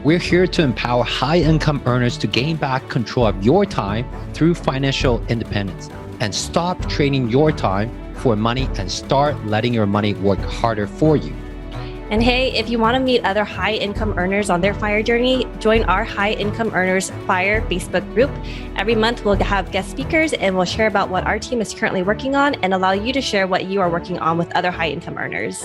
We're here to empower high-income earners to gain back control of your time through financial independence and stop trading your time for money and start letting your money work harder for you. And hey, if you want to meet other high-income earners on their FIRE journey, join our High Income Earners FIRE Facebook group. Every month, we'll have guest speakers and we'll share about what our team is currently working on and allow you to share what you are working on with other high-income earners.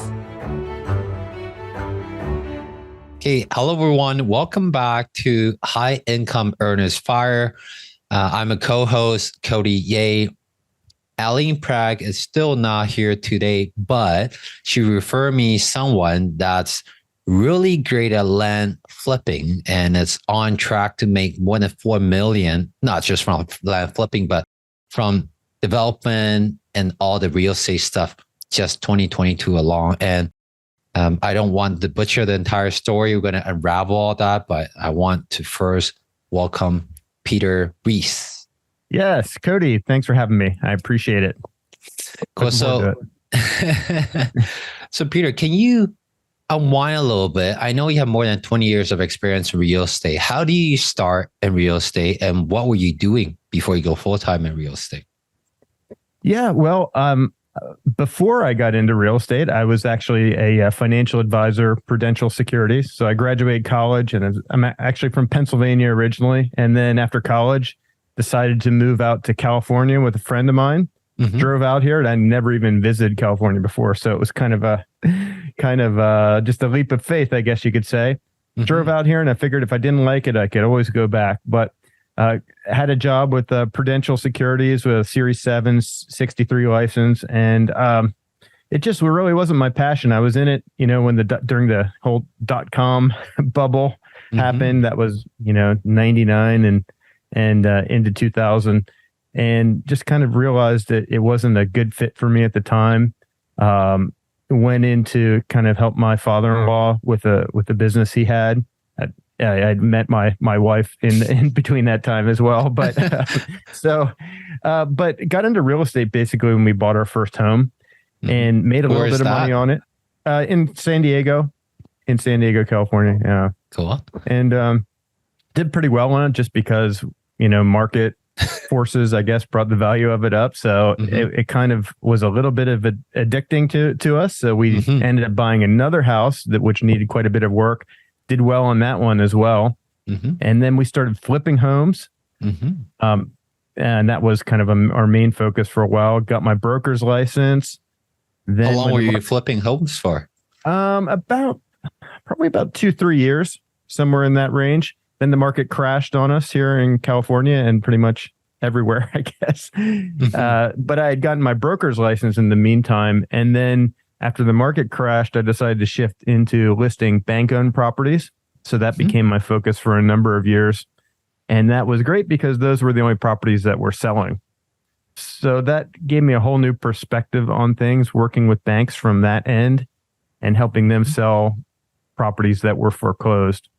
Okay, hello everyone. Welcome back to High Income Earners FIRE. I'm a co-host, Cody Ye. Aline Prague is still not here today, but she referred me someone that's really great at land flipping and it's on track to make more than 4 million, not just from land flipping, but from development and all the real estate stuff, just 2022 along. And I don't want to butcher the entire story. We're going to unravel all that, but I want to first welcome Peter Reese. Yes, Cody, thanks for having me. I appreciate it. Cool. So Peter, can you unwind a little bit? I know you have more than 20 years of experience in real estate. How do you start in real estate and what were you doing before you go full-time in real estate? Yeah, well, before I got into real estate, I was actually a financial advisor, Prudential Securities. So I graduated college and I'm actually from Pennsylvania originally. And then after college, decided to move out to California with a friend of mine. Drove out here and I never even visited California before. So it was kind of just a leap of faith, I guess you could say. Drove out here and I figured if I didn't like it, I could always go back. But had a job with Prudential Securities with a Series 7 63 license. And it just really wasn't my passion. I was in it, when during the whole .com bubble happened. That was, 99 and into 2000, and just kind of realized that it wasn't a good fit for me at the time. Went into kind of help my father-in-law with a business he had. I'd met my wife in between that time as well, but but got into real estate basically when we bought our first home and made a little bit of money on it in San Diego, California. Yeah, cool. And did pretty well on it just because, market forces, I guess, brought the value of it up. So it kind of was a little bit of addicting to us. So we ended up buying another house which needed quite a bit of work, did well on that one as well. And then we started flipping homes. And that was kind of our main focus for a while. Got my broker's license. Then how long were you flipping homes for? Probably about 2-3 years, somewhere in that range. Then the market crashed on us here in California and pretty much everywhere, I guess. But I had gotten my broker's license in the meantime. And then after the market crashed, I decided to shift into listing bank-owned properties. So that became my focus for a number of years. And that was great because those were the only properties that were selling. So that gave me a whole new perspective on things, working with banks from that end and helping them sell properties that were foreclosed.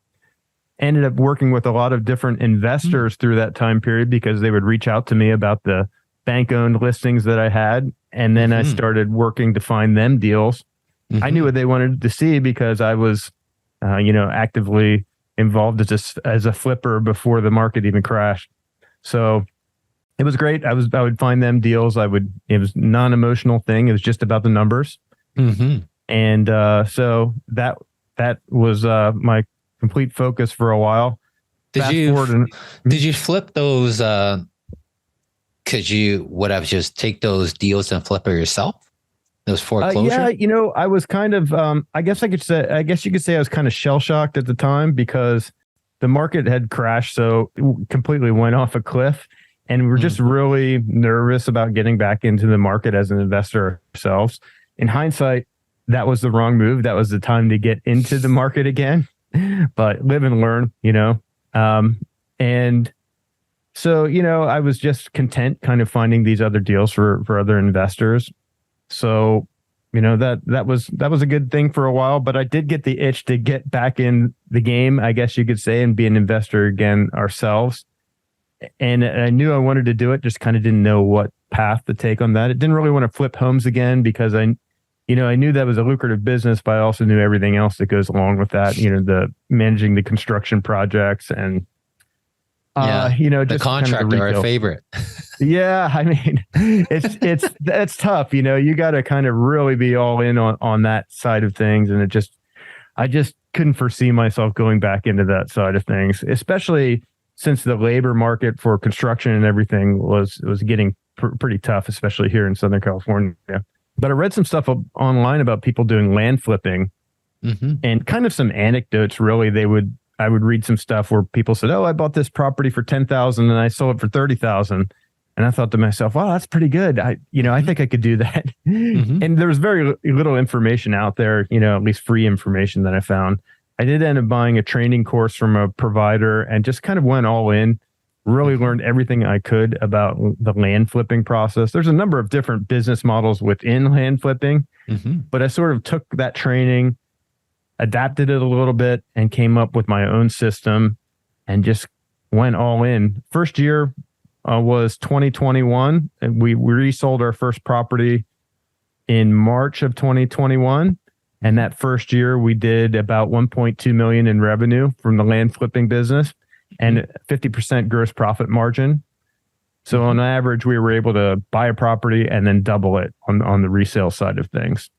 Ended up working with a lot of different investors through that time period because they would reach out to me about the bank-owned listings that I had. And then I started working to find them deals. I knew what they wanted to see because I was, actively involved as a flipper before the market even crashed. So it was great. I would find them deals. It was non-emotional thing. It was just about the numbers. And so that was my complete focus for a while. Did you flip those? Could you would have just take those deals and flip it yourself? Those foreclosures? Yeah, I was kind of. I guess you could say I was kind of shell shocked at the time because the market had crashed, so it completely went off a cliff, and we were just really nervous about getting back into the market as an investor ourselves. In hindsight, that was the wrong move. That was the time to get into the market again. But live and learn, and so, I was just content kind of finding these other deals for other investors. So, that was a good thing for a while, but I did get the itch to get back in the game, I guess you could say, and be an investor again ourselves. And I knew I wanted to do it, just kind of didn't know what path to take on that. I didn't really want to flip homes again because I I knew that was a lucrative business, but I also knew everything else that goes along with that. The managing the construction projects and the just contractor, kind of the our retail. favorite. Yeah, I mean, that's tough. You got to kind of really be all in on that side of things, and I just couldn't foresee myself going back into that side of things, especially since the labor market for construction and everything was getting pretty tough, especially here in Southern California. But I read some stuff online about people doing land flipping, and kind of some anecdotes. Really, I would read some stuff where people said, "Oh, I bought this property for $10,000 and I sold it for $30,000." And I thought to myself, "Wow, that's pretty good. I think I could do that." And there was very little information out there, at least free information that I found. I did end up buying a training course from a provider and just kind of went all in, really learned everything I could about the land flipping process. There's a number of different business models within land flipping, but I sort of took that training, adapted it a little bit, and came up with my own system and just went all in. First year was 2021. And we resold our first property in March of 2021. And that first year we did about 1.2 million in revenue from the land flipping business and 50% gross profit margin. So on average, we were able to buy a property and then double it on the resale side of things.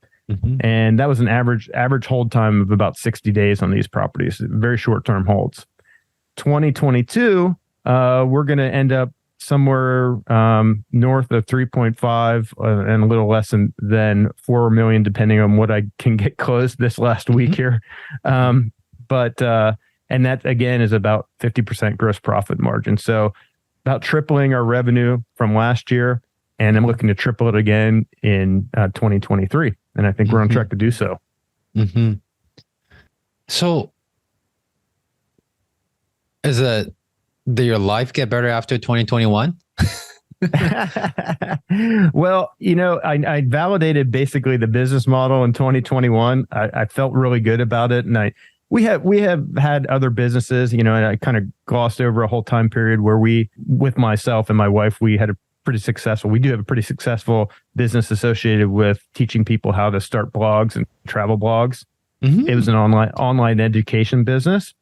And that was an average hold time of about 60 days on these properties, very short-term holds. 2022, we're going to end up somewhere north of 3.5 and a little less than 4 million, depending on what I can get closed this last week here. And that, again, is about 50% gross profit margin. So about tripling our revenue from last year. And I'm looking to triple it again in 2023. And I think we're on track to do so. So did your life get better after 2021? Well, I validated basically the business model in 2021. I felt really good about it. And we have had other businesses, and I kind of glossed over a whole time period where with myself and my wife, we do have a pretty successful business associated with teaching people how to start blogs and travel blogs. It was an online education business.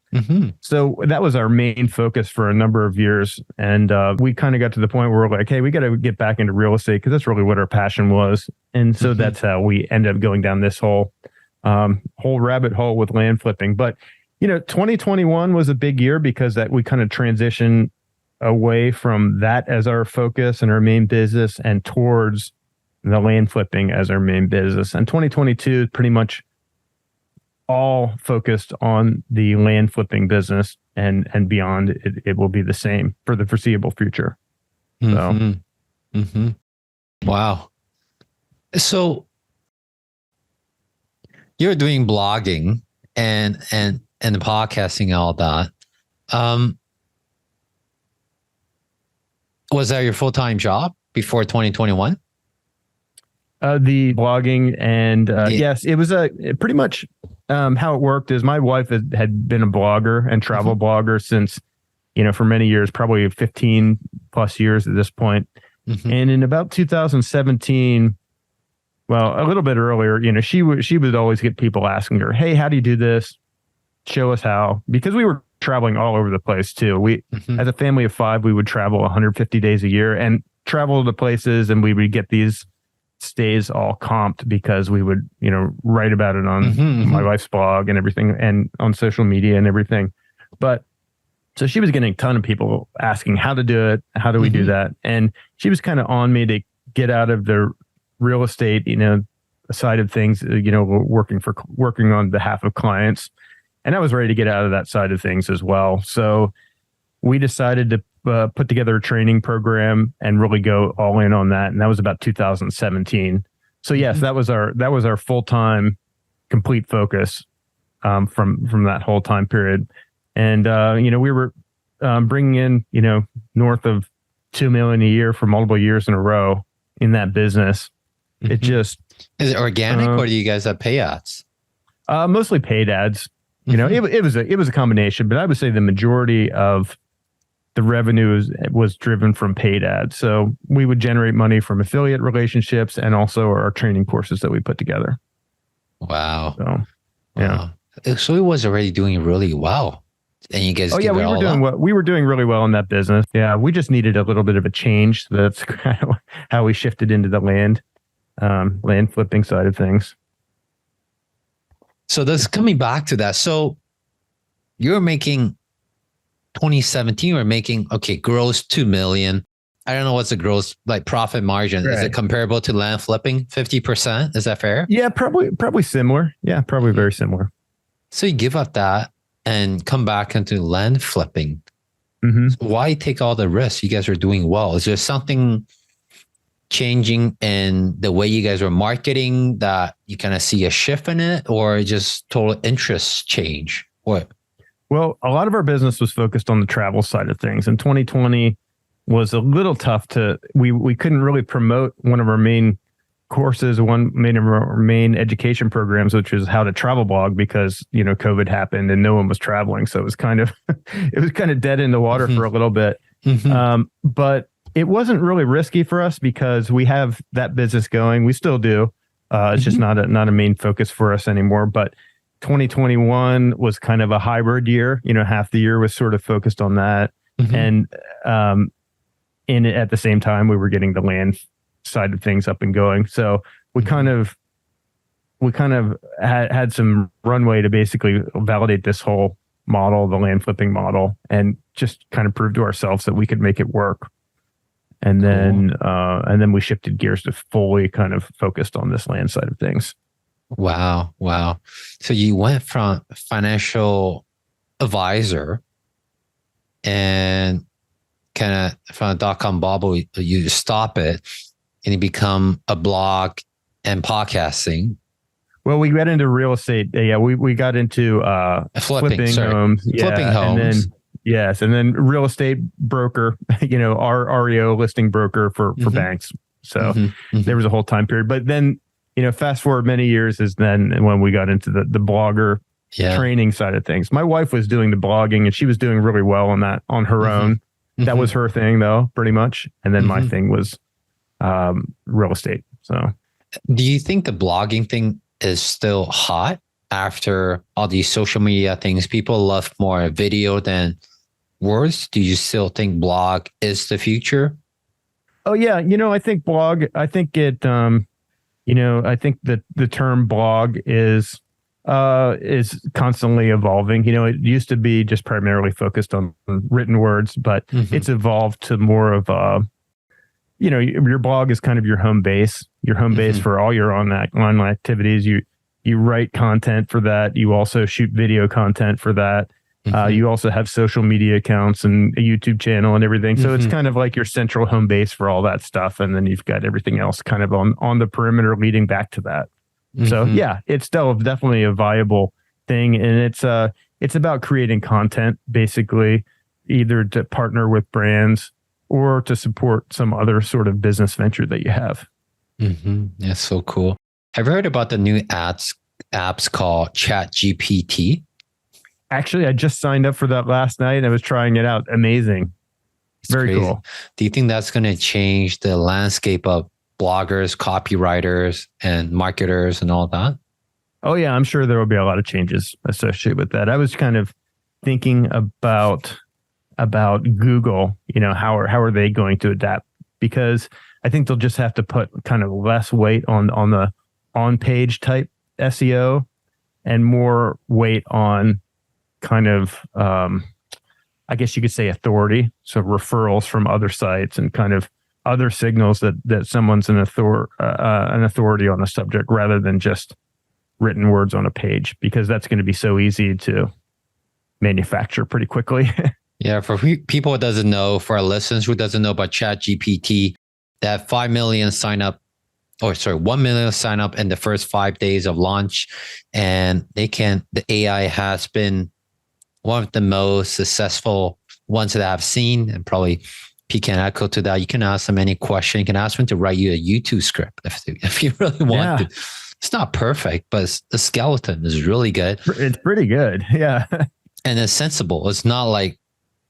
So that was our main focus for a number of years. And we kind of got to the point where we're like, hey, we got to get back into real estate because that's really what our passion was. And so that's how we ended up going down this whole rabbit hole with land flipping. But, 2021 was a big year because that we kind of transitioned away from that as our focus and our main business and towards the land flipping as our main business. And 2022 is pretty much all focused on the land flipping business and beyond. It will be the same for the foreseeable future. So. Wow. So you're doing blogging and the podcasting and all that. Was that your full-time job before 2021? The blogging and yes, it was pretty much how it worked is my wife had been a blogger and travel blogger since, for many years, probably 15 plus years at this point. And in about 2017, well, a little bit earlier, she would always get people asking her, hey, how do you do this? Show us how, because we were traveling all over the place too. We, as a family of 5, we would travel 150 days a year and travel to places, and we would get these stays all comped because we would, write about it on my wife's blog and everything and on social media and everything. But so she was getting a ton of people asking how to do it. How do we do that? And she was kind of on me to get out of the real estate, side of things, working on behalf of clients. And I was ready to get out of that side of things as well. So we decided to put together a training program and really go all in on that. And that was about 2017. So yes, that was our full-time complete focus from that whole time period. And, we were bringing in, north of 2 million a year for multiple years in a row in that business. It just... Is it organic or do you guys have pay ads? Mostly paid ads. It was a combination, but I would say the majority of the revenue was driven from paid ads. So we would generate money from affiliate relationships and also our training courses that we put together. Wow. So, yeah. Wow. So it was already doing really well. And you guys we were doing we were doing really well in that business. Yeah, we just needed a little bit of a change. So that's kind of how we shifted into the land flipping side of things. So that's coming back to that. So you're making 2017, we're making, gross 2 million. I don't know what's the gross like profit margin. Right. Is it comparable to land flipping? 50%? Is that fair? Yeah, probably similar. Yeah, probably very similar. So you give up that and come back into land flipping. Mm-hmm. So why take all the risks? You guys are doing well. Is there something changing in the way you guys are marketing that you kind of see a shift in it, or just total interest change? What? Well, a lot of our business was focused on the travel side of things. And 2020 was a little tough we couldn't really promote one of our main courses, one of our main education programs, which is how to travel blog, because, COVID happened and no one was traveling. So it was kind of, dead in the water for a little bit. Mm-hmm. But it wasn't really risky for us because we have that business going. We still do. It's just not a main focus for us anymore. But 2021 was kind of a hybrid year. Half the year was sort of focused on that. And at the same time, we were getting the land side of things up and going. So we kind of had some runway to basically validate this whole model, the land flipping model, and just kind of prove to ourselves that we could make it work. And then we shifted gears to fully kind of focused on this land side of things. Wow. So you went from financial advisor and kind of from a dot-com bubble, you stop it and you become a blog and podcasting. Well, we got into real estate. Yeah, we got into flipping homes. Yeah, flipping homes. And then real estate broker, our REO listing broker for banks. So there was a whole time period. But then, fast forward many years is then when we got into the blogger training side of things. My wife was doing the blogging and she was doing really well on that on her own. That was her thing though, pretty much. And then my thing was real estate. So do you think the blogging thing is still hot after all these social media things? People love more video than words. Do you still think blog is the future? Oh yeah. I think blog, I think it, I think that the term blog is constantly evolving. It used to be just primarily focused on written words, but it's evolved to more of your blog is kind of your home base for all your online activities. You write content for that. You also shoot video content for that. You also have social media accounts and a YouTube channel and everything. So it's kind of like your central home base for all that stuff. And then you've got everything else kind of on the perimeter leading back to that. So yeah, it's still definitely a viable thing. And it's about creating content, basically, either to partner with brands or to support some other sort of business venture that you have. That's so cool. Have you heard about the new apps called ChatGPT? Actually, I just signed up for that last night and I was trying it out. Amazing. It's very crazy. Cool. Do you think that's going to change the landscape of bloggers, copywriters, and marketers and all that? Oh yeah, I'm sure there will be a lot of changes associated with that. I was kind of thinking about Google, how are they going to adapt? Because I think they'll just have to put kind of less weight on the on-page type SEO and more weight on kind of, I guess you could say authority. So referrals from other sites and kind of other signals that someone's an authority on a subject rather than just written words on a page, because that's going to be so easy to manufacture pretty quickly. Yeah, for people who doesn't know, for our listeners who doesn't know about ChatGPT, that 1 million sign up in the first 5 days of launch. And the AI has been one of the most successful ones that I've seen, and probably Pete can echo to that. You can ask them any question. You can ask them to write you a YouTube script if you really want to. It's not perfect, but the skeleton is really good. It's pretty good. Yeah. And it's sensible. It's not like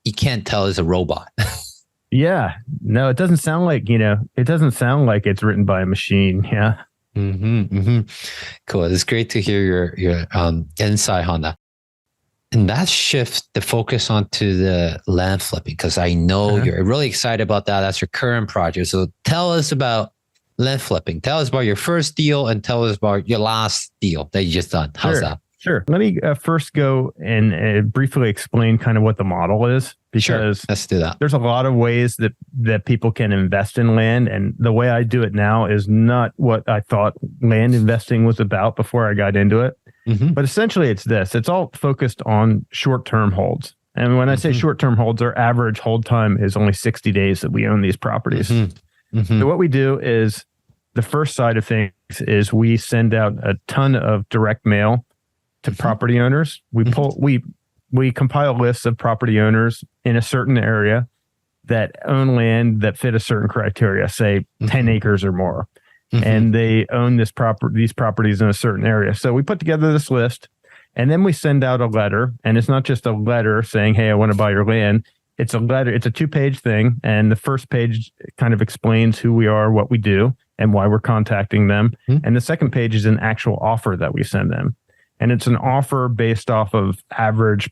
you can't tell it's a robot. Yeah. No, it doesn't sound like, it doesn't sound like it's written by a machine. Yeah. Cool. It's great to hear your insight on that. And that shifts the focus onto the land flipping, because I know you're really excited about that. That's your current project. So tell us about land flipping. Tell us about your first deal and tell us about your last deal that you just done. How's that? Sure. Let me first go and briefly explain kind of what the model is, because let's do that. There's a lot of ways that people can invest in land. And the way I do it now is not what I thought land investing was about before I got into it. But essentially it's this. It's all focused on short-term holds. And when I say short-term holds, our average hold time is only 60 days that we own these properties. So what we do is, the first side of things is we send out a ton of direct mail to property owners. We compile lists of property owners in a certain area that own land that fit a certain criteria, say 10 acres or more. And they own these properties in a certain area. So we put together this list, and then we send out a letter. And it's not just a letter saying, hey, I want to buy your land. It's a letter. It's a 2-page thing. And the first page kind of explains who we are, what we do, and why we're contacting them. And the second page is an actual offer that we send them. And it's an offer based off of average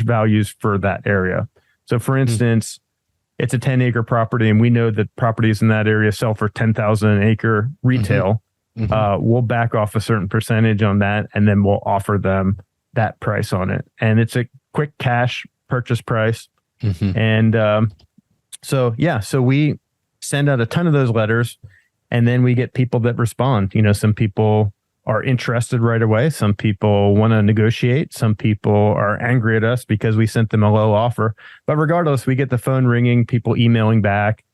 values for that area. So for instance, it's a 10-acre property, and we know that properties in that area sell for $10,000 an acre retail. We'll back off a certain percentage on that, and then we'll offer them that price on it. And it's a quick cash purchase price. And so we send out a ton of those letters, and then we get people that respond. Some people are interested right away. Some people want to negotiate. Some people are angry at us because we sent them a low offer. But regardless, we get the phone ringing, people emailing back,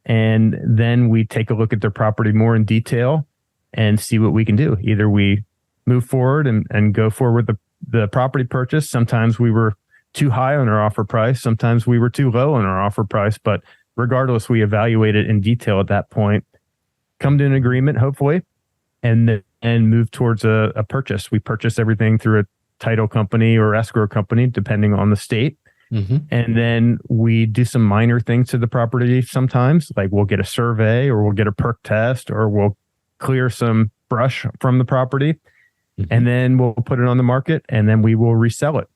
and then we take a look at their property more in detail and see what we can do. Either we move forward and go forward with the property purchase. Sometimes we were too high on our offer price. Sometimes we were too low on our offer price. But regardless, we evaluate it in detail at that point, come to an agreement, hopefully, and move towards a purchase. We purchase everything through a title company or escrow company, depending on the state. And then we do some minor things to the property sometimes, like we'll get a survey, or we'll get a perk test, or we'll clear some brush from the property, and then we'll put it on the market, and then we will resell it.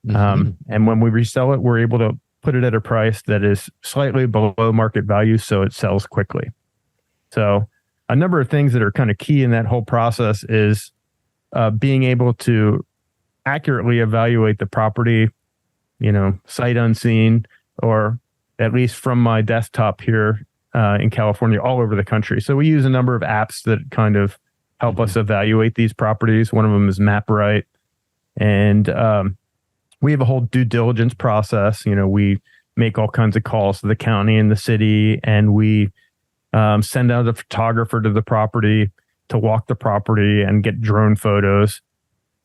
And when we resell it, we're able to put it at a price that is slightly below market value, so it sells quickly. So a number of things that are kind of key in that whole process is being able to accurately evaluate the property, sight unseen, or at least from my desktop here in California, all over the country. So we use a number of apps that kind of help us evaluate these properties. One of them is MapRight. And we have a whole due diligence process. We make all kinds of calls to the county and the city, and we send out a photographer to the property to walk the property and get drone photos.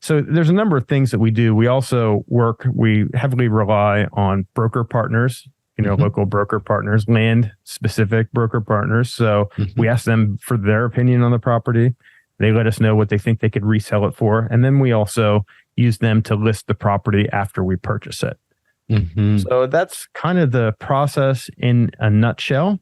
So there's a number of things that we do. We also we heavily rely on broker partners, local broker partners, land specific broker partners. So we ask them for their opinion on the property. They let us know what they think they could resell it for. And then we also use them to list the property after we purchase it. So that's kind of the process in a nutshell.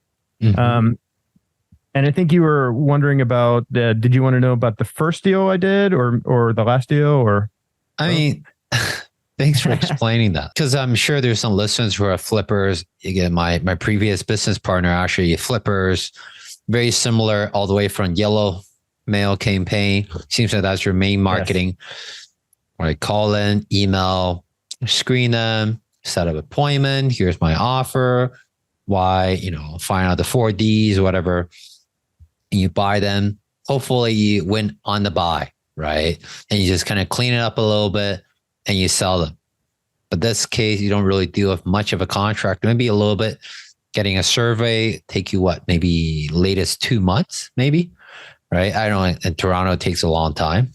And I think you were wondering about, did you want to know about the first deal I did or the last deal? Or I mean, thanks for explaining that, because I'm sure there's some listeners who are flippers. Again, my previous business partner, actually flippers, very similar all the way from yellow mail campaign. Seems like that's your main marketing. Yes. Right, call in, email, screen them, set up an appointment. Here's my offer. Why, find out the 4Ds or whatever. And you buy them. Hopefully you win on the buy, right? And you just kind of clean it up a little bit and you sell them. But this case, you don't really deal with much of a contract. Maybe a little bit. Getting a survey take you maybe latest 2 months, maybe, right? I don't know. In Toronto, it takes a long time.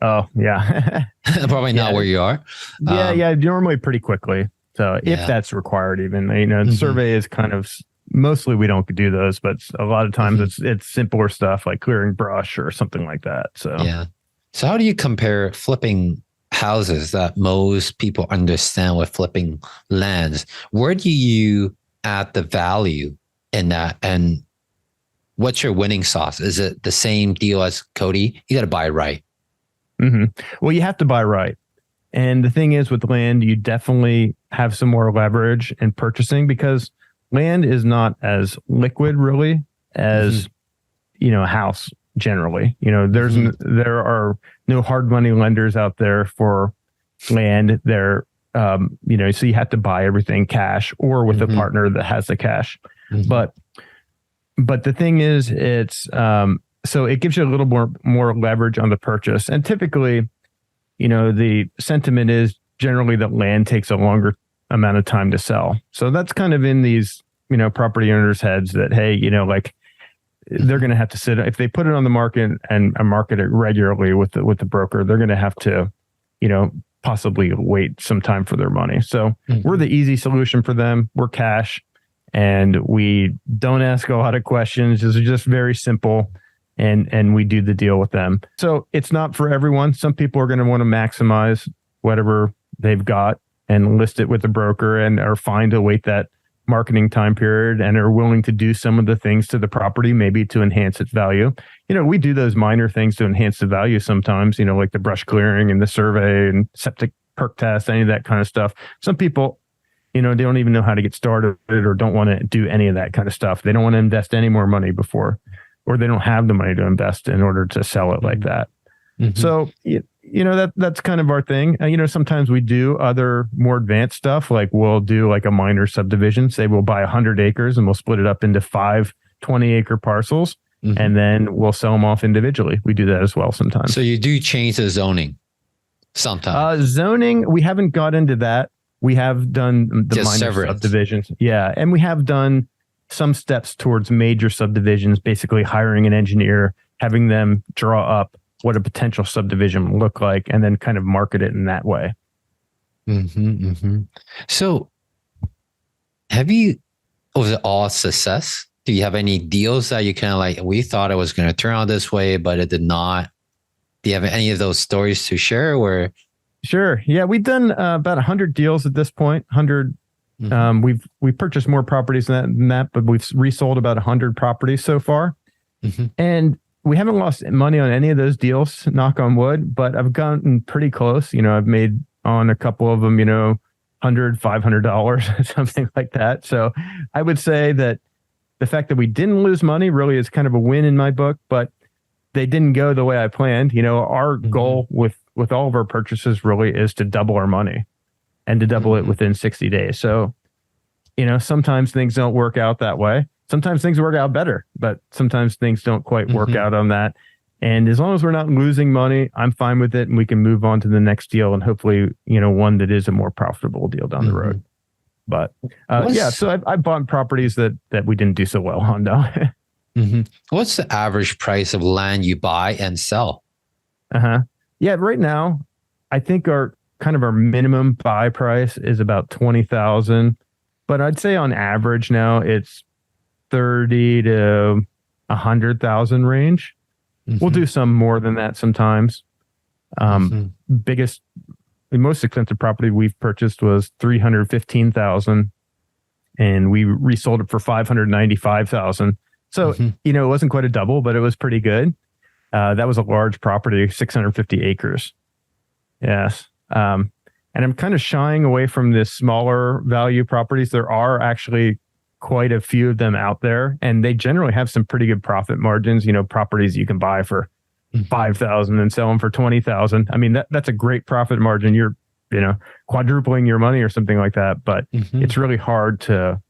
Oh, yeah. Probably not where you are. Yeah, normally pretty quickly. So if that's required, even, the survey is kind of, mostly we don't do those, but a lot of times it's simpler stuff like clearing brush or something like that. So yeah. So how do you compare flipping houses that most people understand with flipping lands. Where do you add the value in that? And what's your winning sauce? Is it the same deal as Cody? You got to buy right. Mm-hmm. Well, you have to buy right. And the thing is with land, you definitely have some more leverage in purchasing because land is not as liquid really as, a house generally. There are no hard money lenders out there for land. So you have to buy everything cash or with a partner that has the cash. But the thing is, it's so it gives you a little more leverage on the purchase. And typically, the sentiment is generally that land takes a longer amount of time to sell. So that's kind of in these, property owners' heads that, hey, they're going to have to sit, if they put it on the market and market it regularly with the broker, they're going to have to, possibly wait some time for their money. So we're the easy solution for them. We're cash and we don't ask a lot of questions. It's just very simple. And we do the deal with them. So it's not for everyone. Some people are going to want to maximize whatever they've got and list it with the broker and are fine to wait that marketing time period and are willing to do some of the things to the property, maybe to enhance its value. We do those minor things to enhance the value sometimes, like the brush clearing and the survey and septic perk test, any of that kind of stuff. Some people, they don't even know how to get started or don't want to do any of that kind of stuff. They don't want to invest any more money before, or they don't have the money to invest in order to sell it like that. So, that's kind of our thing. Sometimes we do other more advanced stuff. Like we'll do like a minor subdivision. Say we'll buy 100 acres and we'll split it up into 5 20-acre parcels. And then we'll sell them off individually. We do that as well sometimes. So you do change the zoning sometimes? Zoning, we haven't got into that. We have done the Just minor severance. Subdivisions. Yeah. And we have done some steps towards major subdivisions, basically hiring an engineer, having them draw up what a potential subdivision would look like, and then kind of market it in that way. So was it all success? Do you have any deals that you kind of like, we thought it was going to turn out this way, but it did not? Do you have any of those stories to share? Or Sure. Yeah, we've done about 100 deals at this point. 100. We've purchased more properties than that, but we've resold about 100 properties so far. And we haven't lost money on any of those deals, knock on wood, but I've gotten pretty close. I've made on a couple of them, $100, $500, something like that. So I would say that the fact that we didn't lose money really is kind of a win in my book, but they didn't go the way I planned. Our goal with all of our purchases really is to double our money and to double it within 60 days. So, sometimes things don't work out that way. Sometimes things work out better, but sometimes things don't quite work out on that. And as long as we're not losing money, I'm fine with it. And we can move on to the next deal and hopefully, one that is a more profitable deal down the road. But so I bought properties that we didn't do so well on though. What's the average price of land you buy and sell? Yeah, right now, I think our minimum buy price is about 20,000, but I'd say on average now it's 30 to 100,000 range. We'll do some more than that sometimes. The most expensive property we've purchased was 315,000, and we resold it for 595,000. So it wasn't quite a double, but it was pretty good. That was a large property, 650 acres. Yes. And I'm kind of shying away from the smaller value properties. There are actually quite a few of them out there, and they generally have some pretty good profit margins. Properties you can buy for 5,000 and sell them for 20,000. I mean, that's a great profit margin. You're, quadrupling your money or something like that. But it's really hard to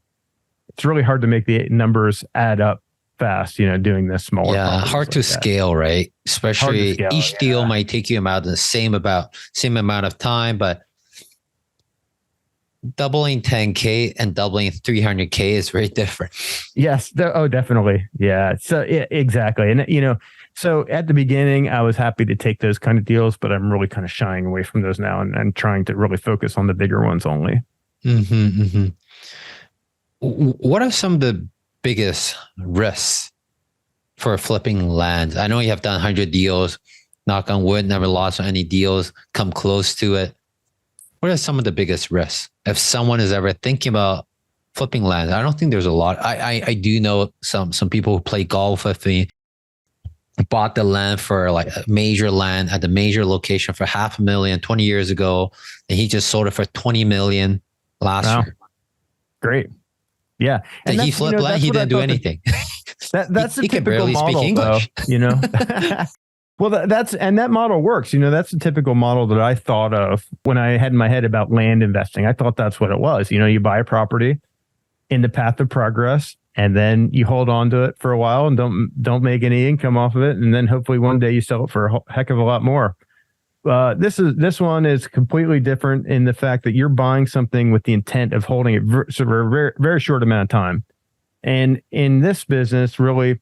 make the numbers add up fast, doing this smaller. Yeah, hard to scale, right? Especially each deal might take you about the same amount of time, but doubling 10K and doubling 300K is very different. Yes. Definitely. Yeah. So exactly. And, so at the beginning, I was happy to take those kind of deals, but I'm really kind of shying away from those now and trying to really focus on the bigger ones only. What are some of the biggest risks for flipping lands? I know you have done 100 deals. knock on wood, never lost any deals, come close to it. What are some of the biggest risks? If someone is ever thinking about flipping land, I don't think there's a lot. I do know some people who play golf with me, bought the land for like a major land at the major location for $500,000 20 years ago. And he just sold it for 20 million last year. Great. Yeah. And he flipped land. He didn't do anything. That's the he can typical barely model, speak English. Though, Well, that model works. That's the typical model that I thought of when I had in my head about land investing. I thought that's what it was. You buy a property in the path of progress, and then you hold on to it for a while and don't make any income off of it, and then hopefully one day you sell it for a heck of a lot more. This one is completely different in the fact that you're buying something with the intent of holding it for a very, very short amount of time. And in this business, really,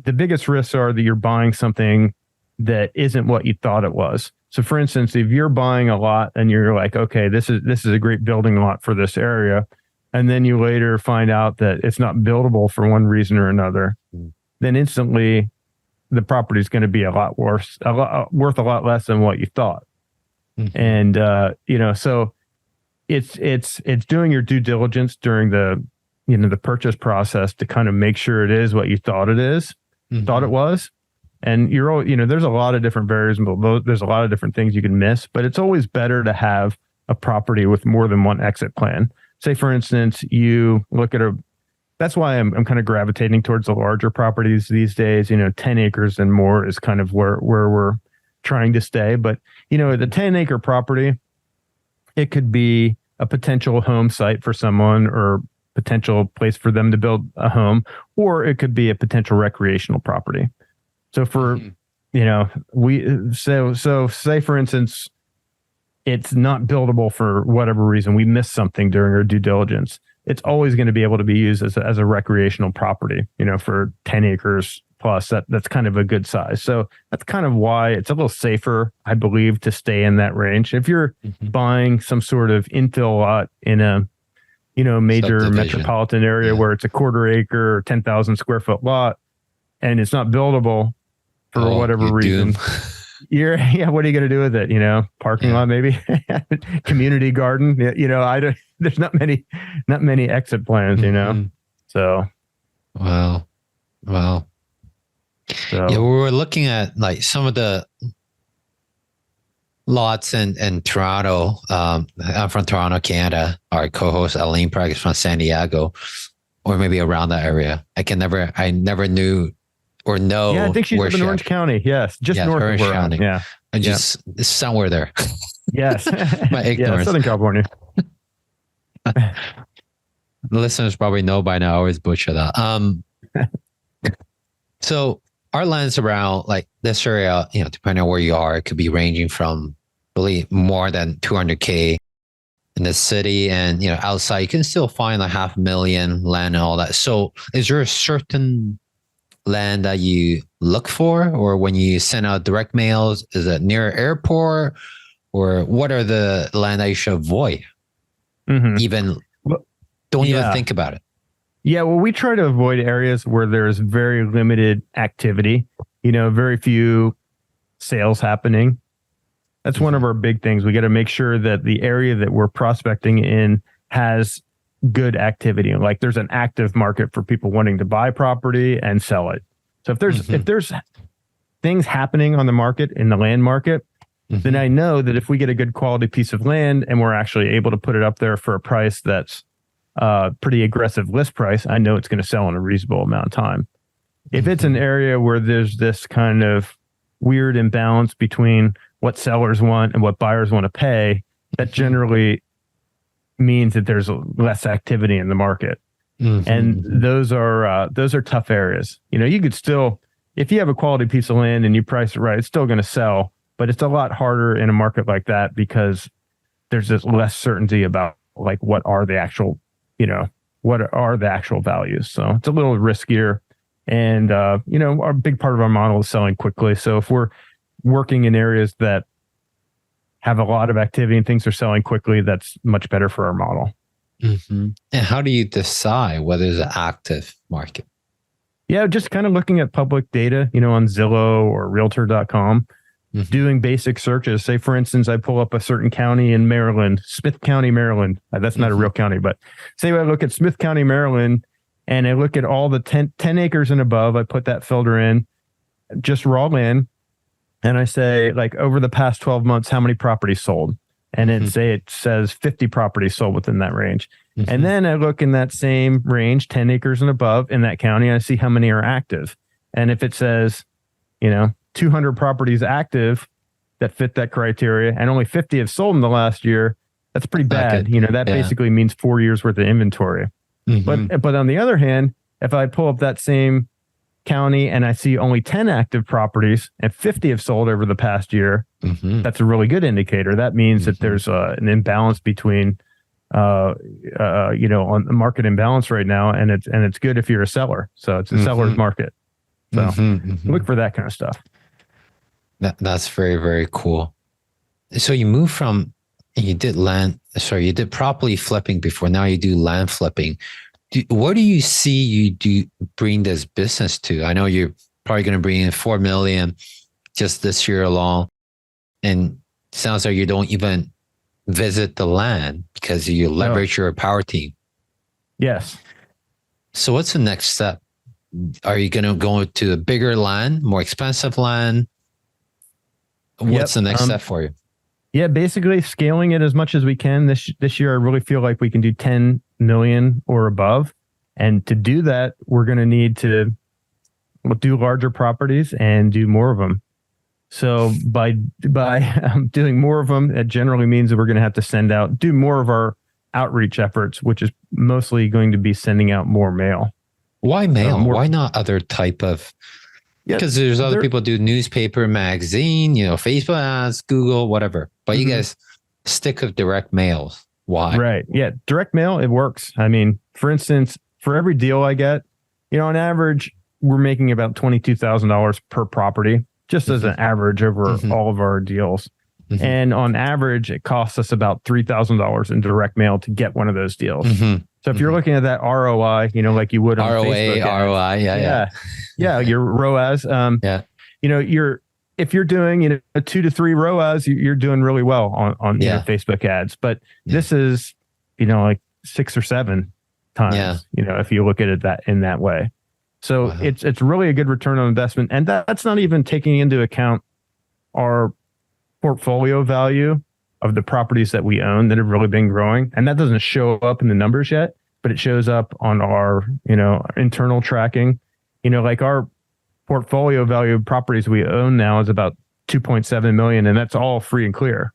the biggest risks are that you're buying something that isn't what you thought it was. So for instance, if you're buying a lot and you're like, okay, this is a great building lot for this area, and then you later find out that it's not buildable for one reason or another, then instantly the property is going to be a lot worse, worth a lot less than what you thought. And so it's doing your due diligence during the purchase process to kind of make sure it is what you thought it is. Thought it was. And there's a lot of different variables. There's a lot of different things you can miss, but it's always better to have a property with more than one exit plan. Say, for instance, you look at that's why I'm kind of gravitating towards the larger properties these days. 10 acres and more is kind of where we're trying to stay. But, the 10-acre property, it could be a potential home site for someone or potential place for them to build a home, or it could be a potential recreational property. So for, say for instance, it's not buildable for whatever reason, we missed something during our due diligence. It's always going to be able to be used as a recreational property, for 10 acres plus. That's kind of a good size. So that's kind of why it's a little safer, I believe, to stay in that range. If you're buying some sort of infill lot in a major metropolitan area where it's a quarter acre or 10,000 square foot lot and it's not buildable for whatever reason. What are you going to do with it? Parking lot, maybe community garden. There's not many exit plans, So. Wow. So. Yeah. We were looking at like some of the lots in Toronto. I'm from Toronto, Canada. Our co-host Aline Prague is from San Diego, or maybe around that area. I never knew or know. Yeah, I think she's in Orange County. Yes, just north Orange of County. Yeah, and just somewhere there. Yes, my ignorance. Southern California. The listeners probably know by now. I always butcher that. So our lands around like this area, depending on where you are, it could be ranging from really more than 200K in the city, and outside you can still find like $500,000 land and all that. So is there a certain land that you look for, or when you send out direct mails, is it near airport, or what are the land that you should avoid? Don't even think about it. Yeah, well, we try to avoid areas where there's very limited activity, very few sales happening. That's one of our big things. We got to make sure that the area that we're prospecting in has good activity. Like there's an active market for people wanting to buy property and sell it. So if there's things happening on the market, in the land market, then I know that if we get a good quality piece of land and we're actually able to put it up there for a price that's pretty aggressive list price, I know it's going to sell in a reasonable amount of time. If it's an area where there's this kind of weird imbalance between what sellers want and what buyers want to pay, that generally means that there's less activity in the market. And those are tough areas. You could still, if you have a quality piece of land and you price it right, it's still going to sell, but it's a lot harder in a market like that because there's just less certainty about like what are the actual values. So it's a little riskier. And, a big part of our model is selling quickly. So if we're working in areas that have a lot of activity and things are selling quickly, that's much better for our model. And how do you decide whether it's an active market? Yeah, just kind of looking at public data, on Zillow or Realtor.com. doing basic searches. Say, for instance, I pull up a certain county in Maryland, Smith County, Maryland. That's not a real county, but say I look at Smith County, Maryland, and I look at all the 10 acres and above. I put that filter in, just raw land, and I say, like, over the past 12 months, how many properties sold? And then say it says 50 properties sold within that range. And then I look in that same range, 10 acres and above in that county, and I see how many are active. And if it says, 200 properties active that fit that criteria and only 50 have sold in the last year, that's pretty bad. That basically means 4 years worth of inventory. But on the other hand, if I pull up that same county and I see only 10 active properties and 50 have sold over the past year, that's a really good indicator. That means that there's an imbalance between on the market imbalance right now, and it's good if you're a seller. So it's a seller's market. So look for that kind of stuff. That's very, very cool. So you did property flipping before. Now you do land flipping. Where do you see you do bring this business to? I know you're probably going to bring in 4 million just this year alone, and it sounds like you don't even visit the land because you leverage your power team. Yes. So what's the next step? Are you going to go to a bigger land, more expensive land? What's the next step for you? Yeah, basically scaling it as much as we can. This year, I really feel like we can do 10 million or above. And to do that, we're going to need to do larger properties and do more of them. So by doing more of them, it generally means that we're going to have to do more of our outreach efforts, which is mostly going to be sending out more mail. Why mail? Why not other type of? Because there's other people do newspaper, magazine, Facebook ads, Google, whatever. But you guys stick with direct mails. Why? Right. Yeah. Direct mail, it works. I mean, for instance, for every deal I get, on average, we're making about $22,000 per property, just as an average over all of our deals. And on average, it costs us about $3,000 in direct mail to get one of those deals. So if you're looking at that ROI, like you would on Facebook, ROI, your ROAS, if you're doing, 2 to 3 ROAS, you're doing really well on Facebook ads. But this is, like 6 or 7 times, if you look at it in that way. So it's really a good return on investment. And that's not even taking into account our portfolio value of the properties that we own that have really been growing. And that doesn't show up in the numbers yet, but it shows up on our, internal tracking. Like our portfolio value of properties we own now is about 2.7 million, and that's all free and clear.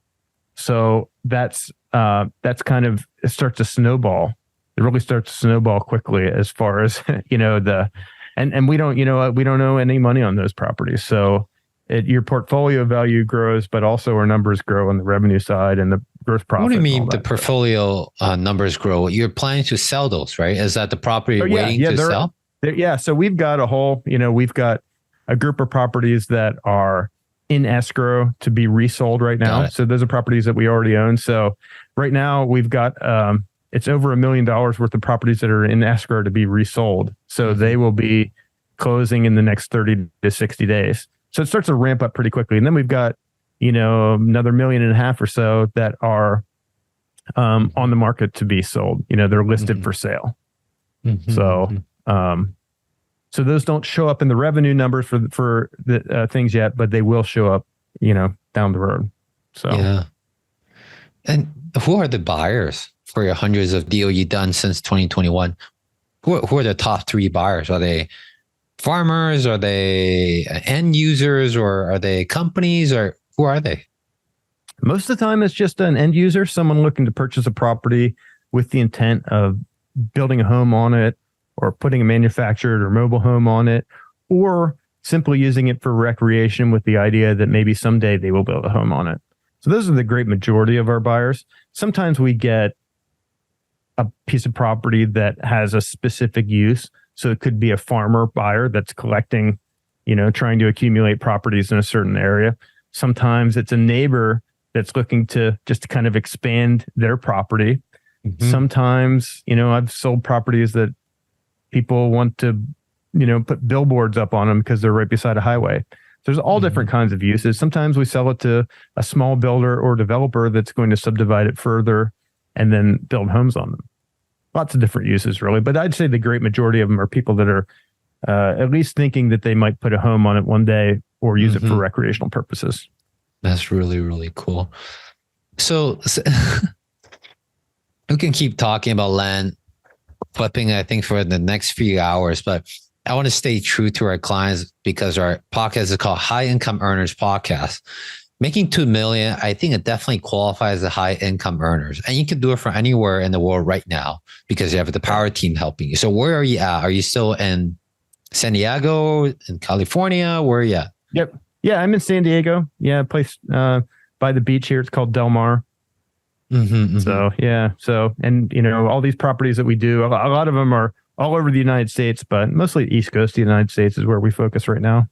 So that's kind of, it starts to snowball. It really starts to snowball quickly as far as, and we don't, we don't owe any money on those properties. So your portfolio value grows, but also our numbers grow on the revenue side and the gross profit. What do you mean the portfolio numbers grow? You're planning to sell those, right? Is that the property you're waiting to sell? Yeah. So we've got we've got a group of properties that are in escrow to be resold right now. So those are properties that we already own. So right now we've got, it's over $1 million worth of properties that are in escrow to be resold. So they will be closing in the next 30 to 60 days. So it starts to ramp up pretty quickly. And then we've got, another 1.5 million or so that are on the market to be sold. They're listed for sale. So those don't show up in the revenue numbers for the things yet, but they will show up, down the road. So yeah. And who are the buyers for your hundreds of deals you've done since 2021? Who are the top 3 buyers? Are they farmers? Are they end users, or are they companies, or who are they? Most of the time it's just an end user, someone looking to purchase a property with the intent of building a home on it, or putting a manufactured or mobile home on it, or simply using it for recreation with the idea that maybe someday they will build a home on it. So those are the great majority of our buyers. Sometimes we get a piece of property that has a specific use. So it could be a farmer buyer that's collecting, trying to accumulate properties in a certain area. Sometimes it's a neighbor that's looking to just kind of expand their property. Sometimes, I've sold properties that people want to, put billboards up on them because they're right beside a highway. There's all different kinds of uses. Sometimes we sell it to a small builder or developer that's going to subdivide it further and then build homes on them. Lots of different uses, really. But I'd say the great majority of them are people that are at least thinking that they might put a home on it one day or use it for recreational purposes. That's really, really cool. So we can keep talking about land flipping, I think, for the next few hours, but I want to stay true to our clients because our podcast is called High Income Earners Podcast. Making $2 million, I think it definitely qualifies as high income earners. And you can do it from anywhere in the world right now because you have the power team helping you. So where are you at? Are you still in San Diego, in California? Where are you at? Yep. Yeah, I'm in San Diego. Yeah, a place by the beach here. It's called Del Mar. So, yeah. So, and, all these properties that we do, a lot of them are all over the United States, but mostly East Coast of the United States is where we focus right now.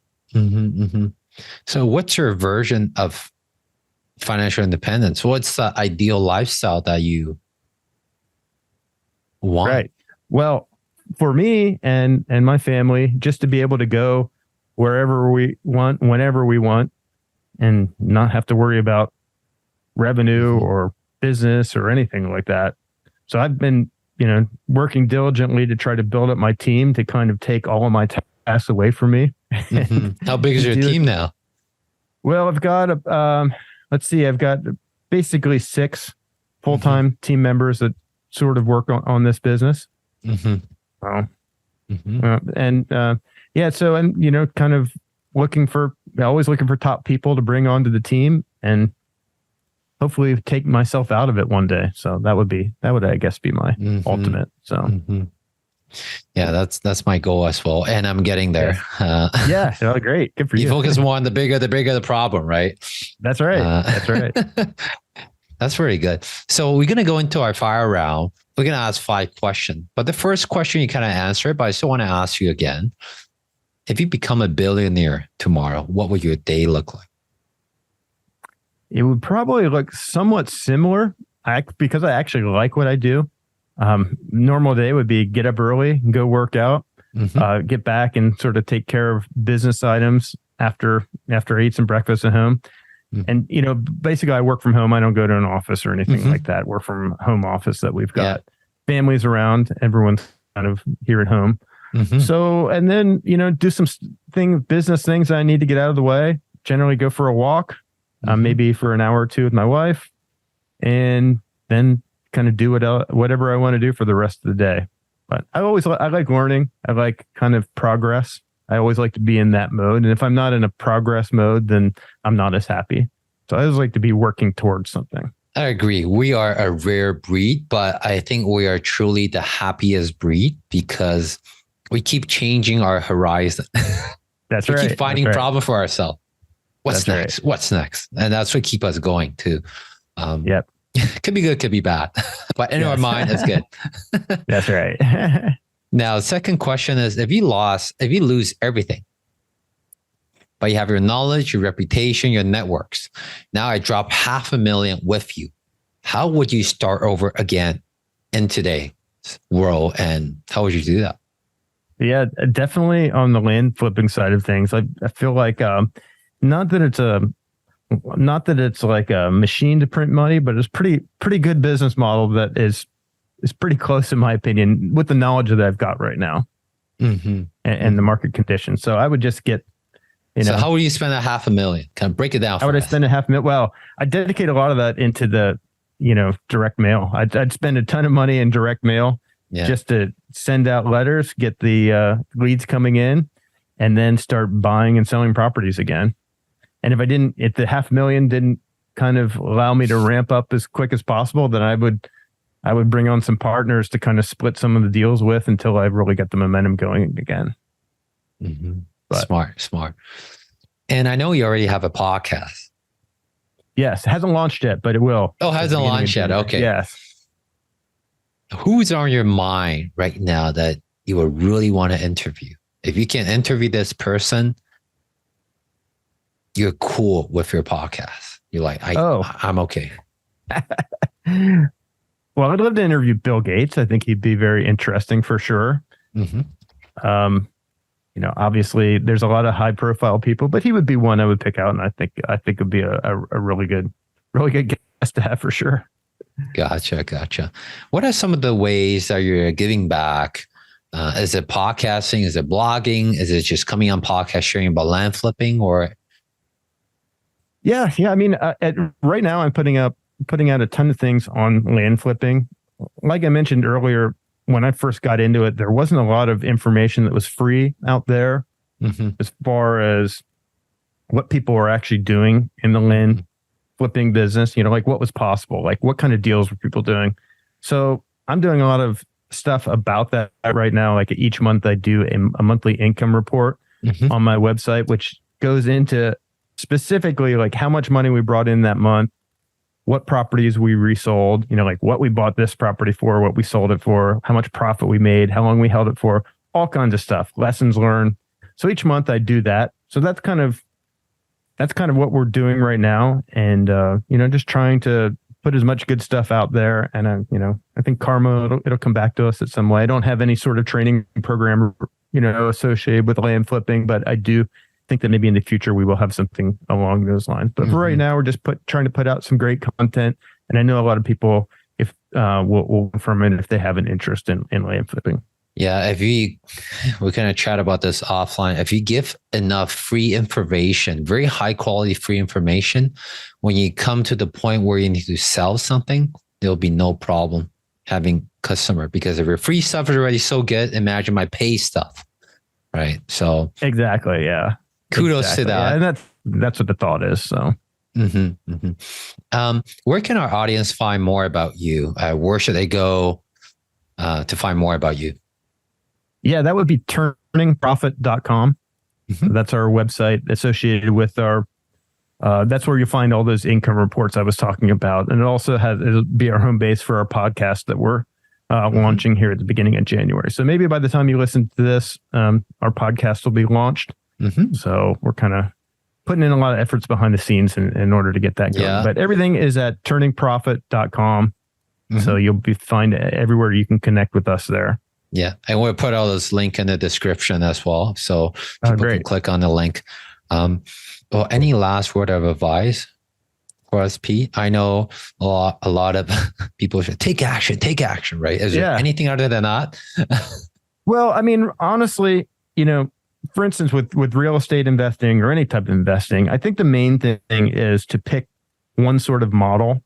So what's your version of financial independence? What's the ideal lifestyle that you want? Right. Well, for me and my family, just to be able to go wherever we want, whenever we want, and not have to worry about revenue or business or anything like that. So I've been, working diligently to try to build up my team to kind of take all of my tasks away from me. How big is your team now? Well, I've got, I've got basically 6 full-time team members that sort of work on this business. So, kind of always looking for top people to bring onto the team and hopefully take myself out of it one day. So that would I guess be my ultimate. So yeah, that's my goal as well. And I'm getting there. Yeah. Great. Good for you. You focus more on the bigger the problem, right? That's right. That's right. That's very good. So we're going to go into our fire round. We're going to ask 5 questions, but the first question you kind of answered, but I still want to ask you again. If you become a billionaire tomorrow, what would your day look like? It would probably look somewhat similar because I actually like what I do. Normal day would be get up early and go work out, get back and sort of take care of business items after I eat some breakfast at home. And, basically I work from home. I don't go to an office or anything like that. We're from home office that we've got families around. Everyone's kind of here at home. So, and then, do some business things that I need to get out of the way, generally go for a walk, maybe for an hour or 2 with my wife, and then kind of do whatever I want to do for the rest of the day. But I like learning. I like kind of progress. I always like to be in that mode. And if I'm not in a progress mode, then I'm not as happy. So I always like to be working towards something. I agree. We are a rare breed, but I think we are truly the happiest breed because we keep changing our horizon. That's right. We keep finding problems for ourselves. What's next? Right. What's next? And that's what keeps us going too. Yep. Could be good, could be bad, but in our mind, it's good. That's right. Now, second question is, if you lose everything, but you have your knowledge, your reputation, your networks, now I drop $500,000 with you. How would you start over again in today's world? And how would you do that? Yeah, definitely on the land flipping side of things. I feel like, not that it's like a machine to print money, but it's pretty good business model that is pretty close in my opinion with the knowledge that I've got right now and the market conditions. So I would just get, So how would you spend that $500,000? Kind of break it down. How would I spend $500,000? Well, I dedicate a lot of that into the, direct mail. I'd spend a ton of money in direct mail just to send out letters, get the leads coming in, and then start buying and selling properties again. And if the $500,000 didn't kind of allow me to ramp up as quick as possible, then I would bring on some partners to kind of split some of the deals with until I really get the momentum going again. Smart. And I know you already have a podcast. Yes. It hasn't launched yet, but it will. Oh, hasn't launched yet. Okay. Yes. Who's on your mind right now that you would really want to interview? If you can interview this person, you're cool with your podcast. You're like, I'm okay. Well, I'd love to interview Bill Gates. I think he'd be very interesting for sure. obviously there's a lot of high profile people, but he would be one I would pick out. And I think would be a really good guest to have for sure. Gotcha. What are some of the ways that you're giving back? Is it podcasting? Is it blogging? Is it just coming on podcast sharing about land flipping? Or yeah. I mean, right now I'm putting out a ton of things on land flipping. Like I mentioned earlier, when I first got into it, there wasn't a lot of information that was free out there as far as what people were actually doing in the land flipping business, like what was possible, like what kind of deals were people doing. So I'm doing a lot of stuff about that right now. Like each month I do a monthly income report on my website, which goes into specifically like how much money we brought in that month, what properties we resold, like what we bought this property for, what we sold it for, how much profit we made, how long we held it for, all kinds of stuff, lessons learned. So each month I do that. So that's kind of what we're doing right now. And, just trying to put as much good stuff out there. And, I think karma, it'll come back to us in some way. I don't have any sort of training program, associated with land flipping, but I do think that maybe in the future we will have something along those lines. But for right now, we're just trying to put out some great content. And I know a lot of people will confirm it if they have an interest in land flipping. Yeah, we're going to chat about this offline. If you give enough free information, very high quality free information, when you come to the point where you need to sell something, there'll be no problem having customer, because if your free stuff is already so good, imagine my pay stuff, right? So exactly, yeah. Kudos to that. Yeah, and that's what the thought is. So, where can our audience find more about you? Where should they go to find more about you? Yeah, that would be turningprofit.com. That's our website associated with our. That's where you find all those income reports I was talking about, and it'll be our home base for our podcast that we're launching here at the beginning of January. So maybe by the time you listen to this, our podcast will be launched. So we're kind of putting in a lot of efforts behind the scenes in order to get that going. Yeah. But everything is at turningprofit.com. So you'll find everywhere you can connect with us there. Yeah. And we'll put all those links in the description as well. So people can click on the link. Well, any last word of advice for us, Pete? I know a lot of people should take action, right? Is there anything other than that? Well, I mean, honestly, for instance, with real estate investing or any type of investing, I think the main thing is to pick one sort of model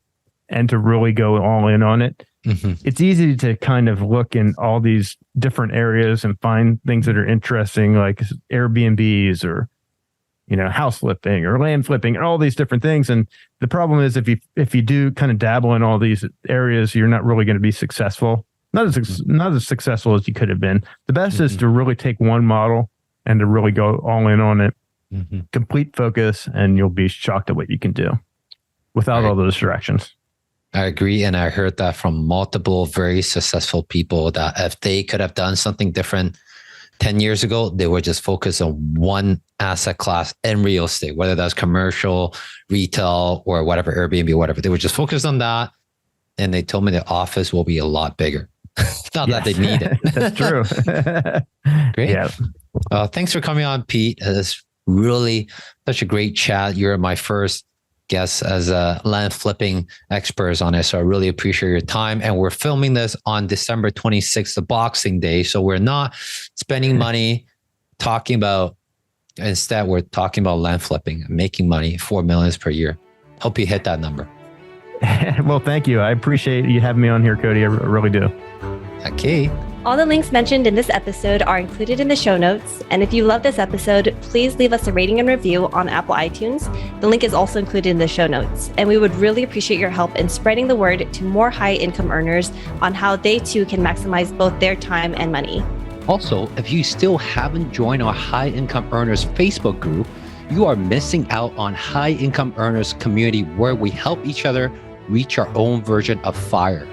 and to really go all in on it. It's easy to kind of look in all these different areas and find things that are interesting, like Airbnbs or, house flipping or land flipping and all these different things. And the problem is if you do kind of dabble in all these areas, you're not really going to be successful. Not as successful as you could have been. The best is to really take one model and to really go all in on it, complete focus, and you'll be shocked at what you can do without all those distractions. I agree. And I heard that from multiple very successful people that if they could have done something different 10 years ago, they would just focus on one asset class in real estate, whether that's commercial, retail, or whatever, Airbnb, whatever. They would just focus on that. And they told me the office will be a lot bigger. Not that they need it. That's true. Great. Yeah. Thanks for coming on, Pete. It's really such a great chat. You're my first guest as a land flipping expert on it. So I really appreciate your time. And we're filming this on December 26th, the Boxing Day. So we're not spending money instead we're talking about land flipping and making money, $4 million per year. Hope you hit that number. Well, thank you. I appreciate you having me on here, Cody. I really do. Okay. All the links mentioned in this episode are included in the show notes. And if you love this episode, please leave us a rating and review on Apple iTunes. The link is also included in the show notes. And we would really appreciate your help in spreading the word to more high income earners on how they too can maximize both their time and money. Also, if you still haven't joined our High Income Earners Facebook group, you are missing out on High Income Earners community where we help each other reach our own version of FIRE.